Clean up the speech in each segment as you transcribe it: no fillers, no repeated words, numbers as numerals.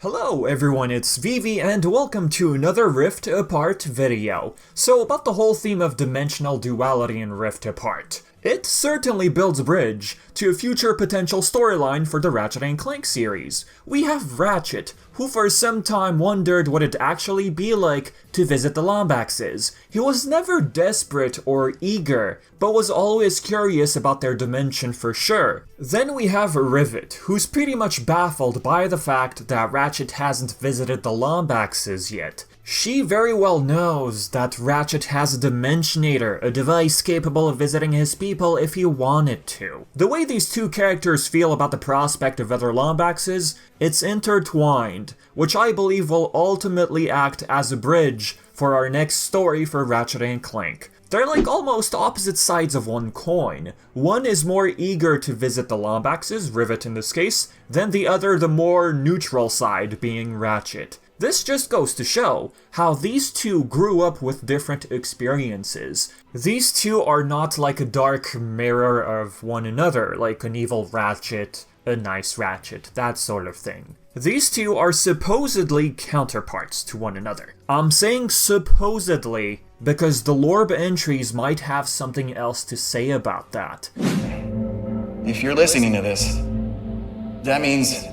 Hello everyone, it's Vivi and welcome to another Rift Apart video. So about the whole theme of dimensional duality in Rift Apart. It certainly builds a bridge to a future potential storyline for the Ratchet & Clank series. We have Ratchet, who for some time wondered what it'd actually be like to visit the Lombaxes. He was never desperate or eager, but was always curious about their dimension for sure. Then we have Rivet, who's pretty much baffled by the fact that Ratchet hasn't visited the Lombaxes yet. She very well knows that Ratchet has a Dimensionator, a device capable of visiting his people if he wanted to. The way these two characters feel about the prospect of other Lombaxes, it's intertwined, which I believe will ultimately act as a bridge for our next story for Ratchet & Clank. They're like almost opposite sides of one coin. One is more eager to visit the Lombaxes, Rivet in this case, than the other the more neutral side being Ratchet. This just goes to show how these two grew up with different experiences. These two are not like a dark mirror of one another, like an evil Ratchet, a nice Ratchet, that sort of thing. These two are supposedly counterparts to one another. I'm saying supposedly because the Lorb entries might have something else to say about that. If you're listening to this, that means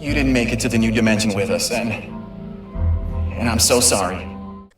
you didn't make it to the new dimension with us, and I'm so sorry.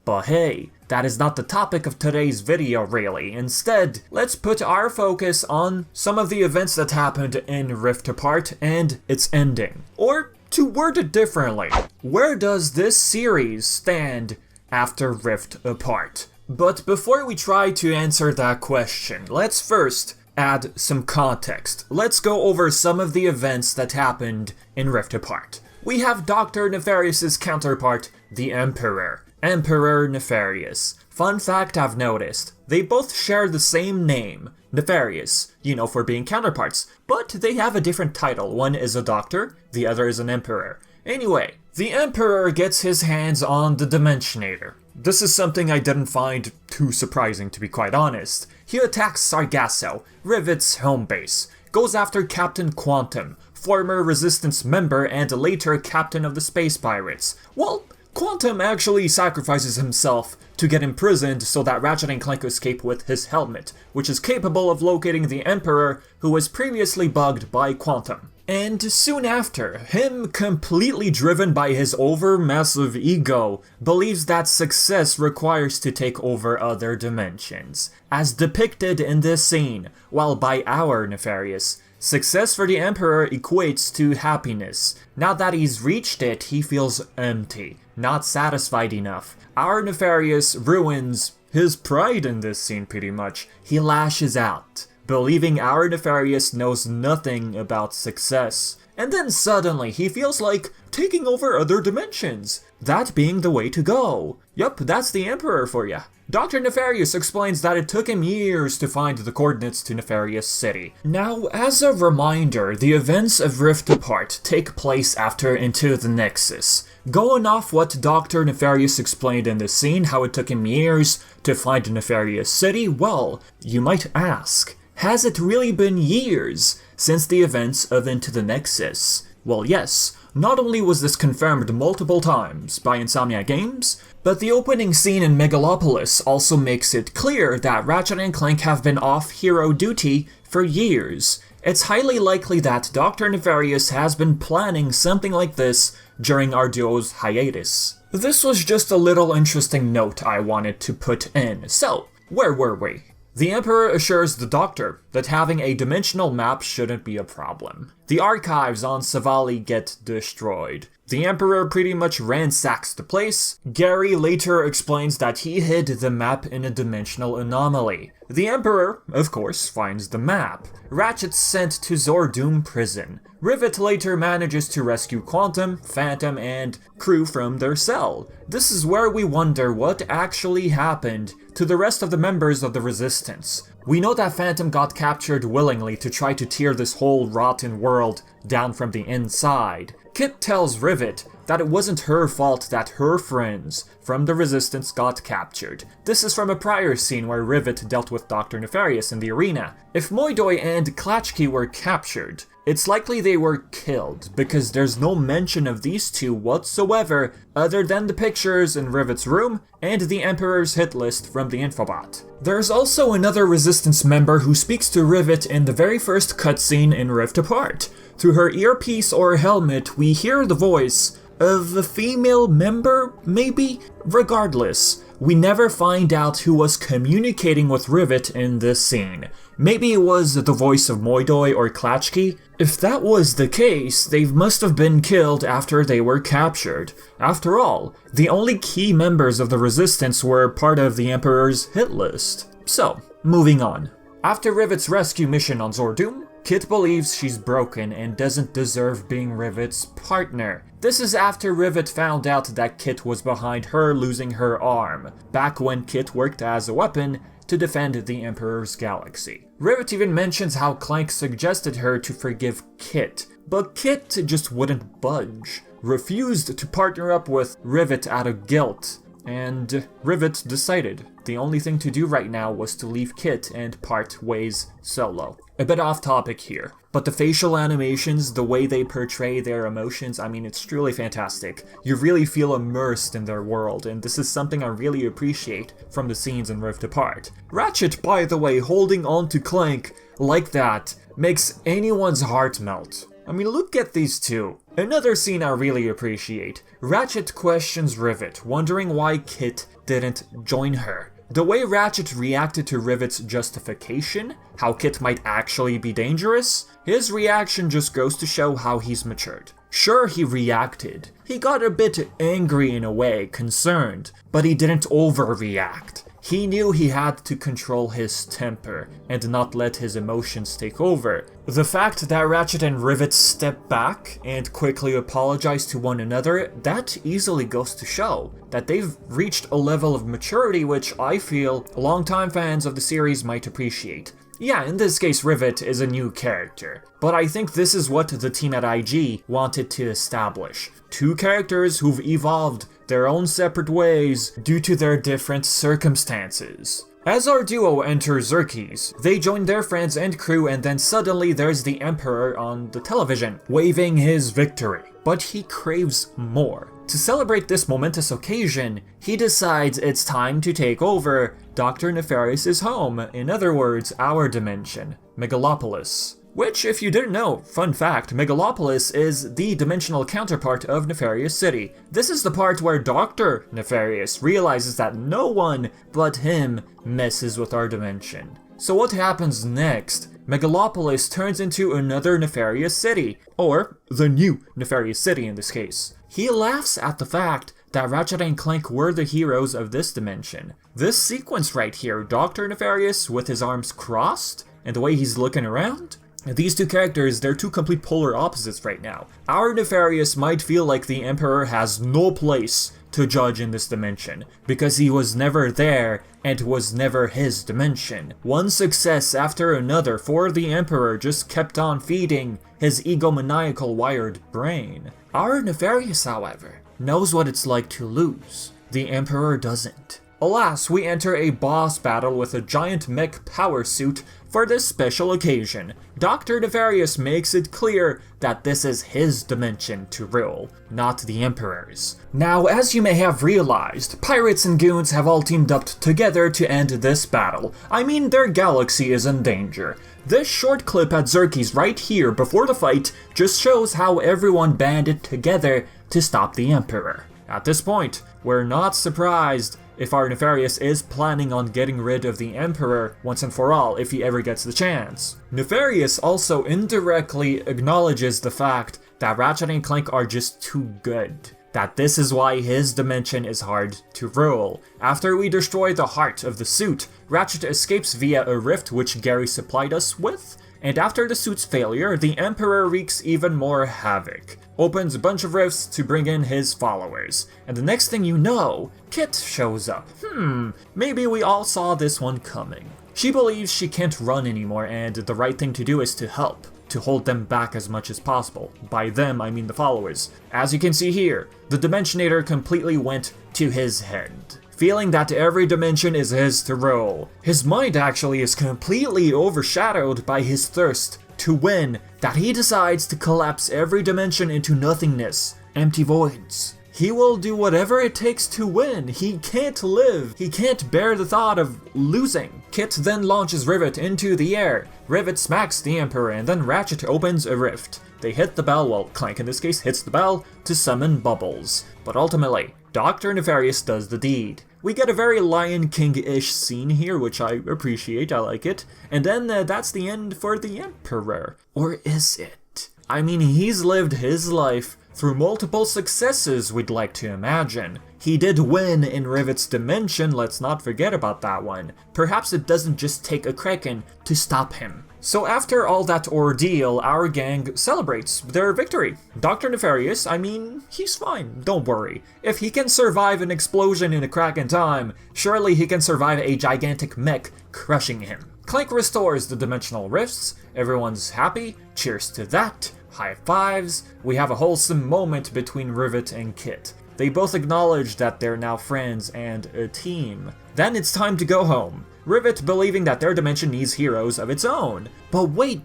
But hey, that is not the topic of today's video really. Instead, let's put our focus on some of the events that happened in Rift Apart and its ending. Or, to word it differently, where does this series stand after Rift Apart? But before we try to answer that question, let's first add some context. Let's go over some of the events that happened in Rift Apart. We have Dr. Nefarious' counterpart, the Emperor. Emperor Nefarious. Fun fact I've noticed, they both share the same name, Nefarious, for being counterparts, but they have a different title. One is a doctor, the other is an emperor. Anyway, the Emperor gets his hands on the Dimensionator. This is something I didn't find too surprising, to be quite honest. He attacks Sargasso, Rivet's home base, goes after Captain Quantum, former Resistance member and later captain of the Space Pirates. Well, Quantum actually sacrifices himself to get imprisoned so that Ratchet & Clank escape with his helmet, which is capable of locating the Emperor, who was previously bugged by Quantum. And soon after, him, completely driven by his overmassive ego, believes that success requires to take over other dimensions. As depicted in this scene, while by our Nefarious, success for the Emperor equates to happiness. Now that he's reached it, he feels empty, not satisfied enough. Our Nefarious ruins his pride in this scene pretty much. He lashes out, believing our Nefarious knows nothing about success. And then suddenly he feels like taking over other dimensions, that being the way to go. Yup, that's the Emperor for ya. Dr. Nefarious explains that it took him years to find the coordinates to Nefarious City. Now, as a reminder, the events of Rift Apart take place after Into the Nexus. Going off what Dr. Nefarious explained in this scene, how it took him years to find Nefarious City, well, you might ask, has it really been years since the events of Into the Nexus? Well, yes. Not only was this confirmed multiple times by Insomniac Games, but the opening scene in Megalopolis also makes it clear that Ratchet & Clank have been off hero duty for years. It's highly likely that Dr. Nefarious has been planning something like this during our duo's hiatus. This was just a little interesting note I wanted to put in. So, where were we? The Emperor assures the Doctor that having a dimensional map shouldn't be a problem. The archives on Savali get destroyed. The Emperor pretty much ransacks the place. Gary later explains that he hid the map in a dimensional anomaly. The Emperor, of course, finds the map. Ratchet's sent to Zordoom prison. Rivet later manages to rescue Quantum, Phantom, and crew from their cell. This is where we wonder what actually happened to the rest of the members of the Resistance. We know that Phantom got captured willingly to try to tear this whole rotten world down from the inside. Kit tells Rivet that it wasn't her fault that her friends from the Resistance got captured. This is from a prior scene where Rivet dealt with Dr. Nefarious in the arena. If Moidoy and Klatchki were captured, It's likely they were killed, because there's no mention of these two whatsoever other than the pictures in Rivet's room and the Emperor's hit list from the infobot. There's also another Resistance member who speaks to Rivet in the very first cutscene in Rift Apart. Through her earpiece or helmet, we hear the voice of a female member, maybe? Regardless, we never find out who was communicating with Rivet in this scene. Maybe it was the voice of Moidoi or Klatchki? If that was the case, they must have been killed after they were captured. After all, the only key members of the Resistance were part of the Emperor's hit list. So, moving on. After Rivet's rescue mission on Zordum, Kit believes she's broken and doesn't deserve being Rivet's partner. This is after Rivet found out that Kit was behind her losing her arm, back when Kit worked as a weapon to defend the Emperor's galaxy. Rivet even mentions how Clank suggested her to forgive Kit, but Kit just wouldn't budge, refused to partner up with Rivet out of guilt, and Rivet decided the only thing to do right now was to leave Kit and part ways solo. A bit off topic here, but the facial animations, the way they portray their emotions, I mean, it's truly fantastic. You really feel immersed in their world, and this is something I really appreciate from the scenes in Rift Apart. Ratchet, by the way, holding on to Clank like that makes anyone's heart melt. I mean, look at these two. Another scene I really appreciate. Ratchet questions Rivet, wondering why Kit didn't join her. The way Ratchet reacted to Rivet's justification, how Kit might actually be dangerous, his reaction just goes to show how he's matured. Sure, he reacted. He got a bit angry in a way, concerned, but he didn't overreact. He knew he had to control his temper and not let his emotions take over. The fact that Ratchet and Rivet step back and quickly apologize to one another, that easily goes to show that they've reached a level of maturity which I feel longtime fans of the series might appreciate. Yeah, in this case Rivet is a new character, but I think this is what the team at IG wanted to establish. Two characters who've evolved their own separate ways due to their different circumstances. As our duo enters Xerxes, they join their friends and crew, and then suddenly there's the Emperor on the television, waving his victory. But he craves more. To celebrate this momentous occasion, he decides it's time to take over Dr. Nefarious' home, in other words, our dimension, Megalopolis. Which, if you didn't know, fun fact, Megalopolis is the dimensional counterpart of Nefarious City. This is the part where Dr. Nefarious realizes that no one but him messes with our dimension. So what happens next? Megalopolis turns into another Nefarious City, or the new Nefarious City in this case. He laughs at the fact that Ratchet and Clank were the heroes of this dimension. This sequence right here, Dr. Nefarious with his arms crossed, and the way he's looking around, these two characters, they're two complete polar opposites right now. Our Nefarious might feel like the Emperor has no place to judge in this dimension, because he was never there and was never his dimension. One success after another for the Emperor just kept on feeding his egomaniacal wired brain. Our Nefarious, however, knows what it's like to lose. The Emperor doesn't. Alas, we enter a boss battle with a giant mech power suit for this special occasion. Dr. Nefarious makes it clear that this is his dimension to rule, not the Emperor's. Now, as you may have realized, pirates and goons have all teamed up together to end this battle. I mean, their galaxy is in danger. This short clip at Xerxes right here before the fight just shows how everyone banded together to stop the Emperor. At this point, we're not surprised if our Nefarious is planning on getting rid of the Emperor once and for all if he ever gets the chance. Nefarious also indirectly acknowledges the fact that Ratchet and Clank are just too good, that this is why his dimension is hard to rule. After we destroy the heart of the suit, Ratchet escapes via a rift which Gary supplied us with, and after the suit's failure, the Emperor wreaks even more havoc, opens a bunch of rifts to bring in his followers, and the next thing you know, Kit shows up. Maybe we all saw this one coming. She believes she can't run anymore, and the right thing to do is to help, to hold them back as much as possible. By them, I mean the followers. As you can see here, the Dimensionator completely went to his head, feeling that every dimension is his to rule. His mind actually is completely overshadowed by his thirst to win that he decides to collapse every dimension into nothingness, empty voids. He will do whatever it takes to win. He can't live. He can't bear the thought of losing. Kit then launches Rivet into the air. Rivet smacks the Emperor, and then Ratchet opens a rift. They hit the bell, well, Clank in this case hits the bell to summon Bubbles. But ultimately, Dr. Nefarious does the deed. We get a very Lion King-ish scene here, which I appreciate, I like it. And then that's the end for the Emperor. Or is it? I mean, he's lived his life through multiple successes, we'd like to imagine. He did win in Rivet's dimension, let's not forget about that one. Perhaps it doesn't just take a Kraken to stop him. So after all that ordeal, our gang celebrates their victory. Dr. Nefarious, I mean, he's fine, don't worry. If he can survive an explosion in a Kraken time, surely he can survive a gigantic mech crushing him. Clank restores the dimensional rifts, everyone's happy, cheers to that. High fives, we have a wholesome moment between Rivet and Kit. They both acknowledge that they're now friends and a team. Then it's time to go home. Rivet believing that their dimension needs heroes of its own. But wait,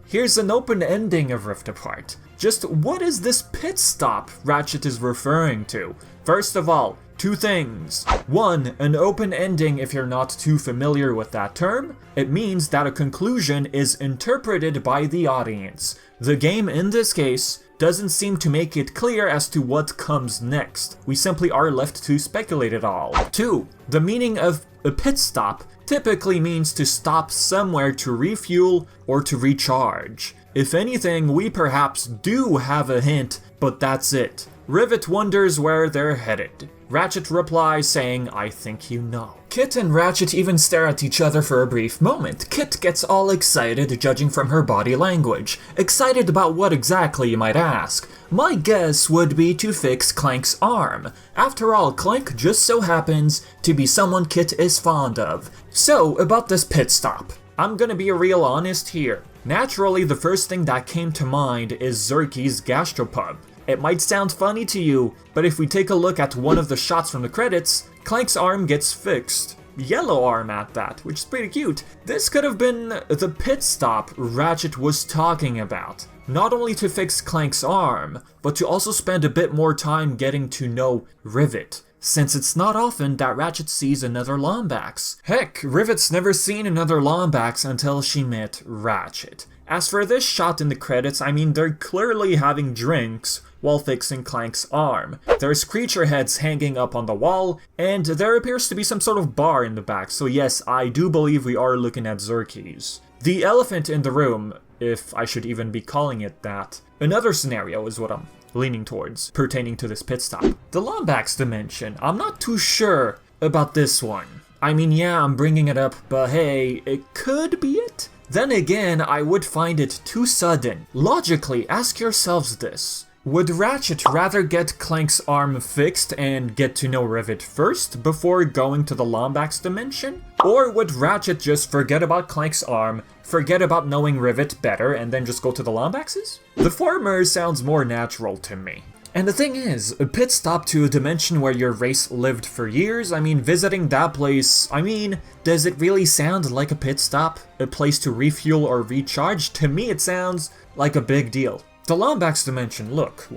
here's an open ending of Rift Apart. Just what is this pit stop Ratchet is referring to? First of all, two things. One, an open ending, if you're not too familiar with that term, it means that a conclusion is interpreted by the audience. The game in this case doesn't seem to make it clear as to what comes next. We simply are left to speculate it all. Two, the meaning of a pit stop typically means to stop somewhere to refuel or to recharge. If anything, we perhaps do have a hint, but that's it. Rivet wonders where they're headed. Ratchet replies saying, "I think you know." Kit and Ratchet even stare at each other for a brief moment. Kit gets all excited, judging from her body language. Excited about what exactly, you might ask? My guess would be to fix Clank's arm. After all, Clank just so happens to be someone Kit is fond of. So, about this pit stop. I'm gonna be real honest here. Naturally, the first thing that came to mind is Zerky's gastropub. It might sound funny to you, but if we take a look at one of the shots from the credits, Clank's arm gets fixed. Yellow arm at that, which is pretty cute. This could have been the pit stop Ratchet was talking about. Not only to fix Clank's arm, but to also spend a bit more time getting to know Rivet, since it's not often that Ratchet sees another Lombax. Heck, Rivet's never seen another Lombax until she met Ratchet. As for this shot in the credits, I mean, they're clearly having drinks while fixing Clank's arm. There's creature heads hanging up on the wall, and there appears to be some sort of bar in the back, so yes, I do believe we are looking at Zerky's. The elephant in the room, if I should even be calling it that. Another scenario is what I'm leaning towards, pertaining to this pit stop. The Lombax dimension, I'm not too sure about this one. I mean, yeah, I'm bringing it up, but hey, it could be it? Then again, I would find it too sudden. Logically, ask yourselves this. Would Ratchet rather get Clank's arm fixed and get to know Rivet first before going to the Lombax dimension? Or would Ratchet just forget about Clank's arm, forget about knowing Rivet better, and then just go to the Lombaxes? The former sounds more natural to me. And the thing is, a pit stop to a dimension where your race lived for years, I mean, visiting that place, I mean, does it really sound like a pit stop? A place to refuel or recharge? To me it sounds like a big deal. The Lombax dimension, look,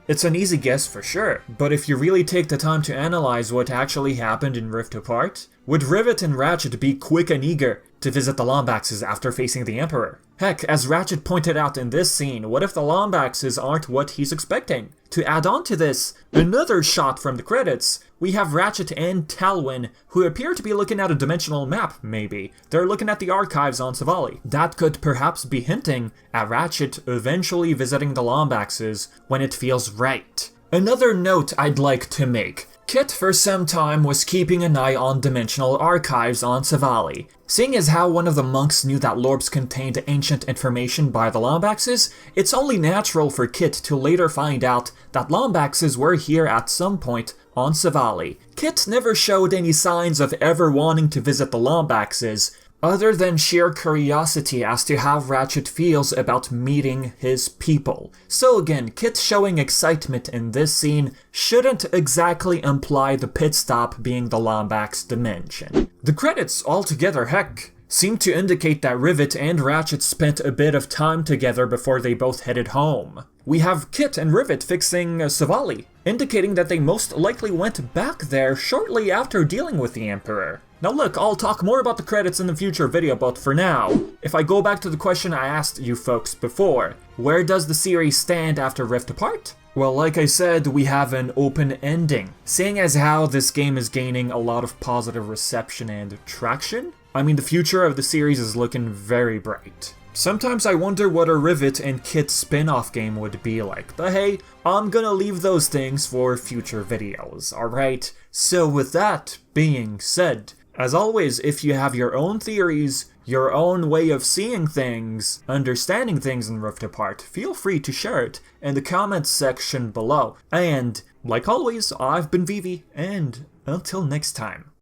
it's an easy guess for sure, but if you really take the time to analyze what actually happened in Rift Apart, would Rivet and Ratchet be quick and eager to visit the Lombaxes after facing the Emperor? Heck, as Ratchet pointed out in this scene, what if the Lombaxes aren't what he's expecting? To add on to this, another shot from the credits, we have Ratchet and Talwyn, who appear to be looking at a dimensional map, maybe. They're looking at the archives on Savali. That could perhaps be hinting at Ratchet eventually visiting the Lombaxes when it feels right. Another note I'd like to make. Kit for some time was keeping an eye on dimensional archives on Savali. Seeing as how one of the monks knew that Lorbs contained ancient information by the Lombaxes, it's only natural for Kit to later find out that Lombaxes were here at some point on Savali. Kit never showed any signs of ever wanting to visit the Lombaxes, other than sheer curiosity as to how Ratchet feels about meeting his people. So again, Kit showing excitement in this scene shouldn't exactly imply the pit stop being the Lombax dimension. The credits altogether, heck, seemed to indicate that Rivet and Ratchet spent a bit of time together before they both headed home. We have Kit and Rivet fixing Savali, indicating that they most likely went back there shortly after dealing with the Emperor. Now look, I'll talk more about the credits in the future video, but for now, if I go back to the question I asked you folks before, where does the series stand after Rift Apart? Well, like I said, we have an open ending. Seeing as how this game is gaining a lot of positive reception and traction, I mean, the future of the series is looking very bright. Sometimes I wonder what a Rivet and Kit spin-off game would be like, but hey, I'm gonna leave those things for future videos, alright? So with that being said, as always, if you have your own theories, your own way of seeing things, understanding things in Rift Apart, feel free to share it in the comments section below. And, like always, I've been Vivi, and until next time.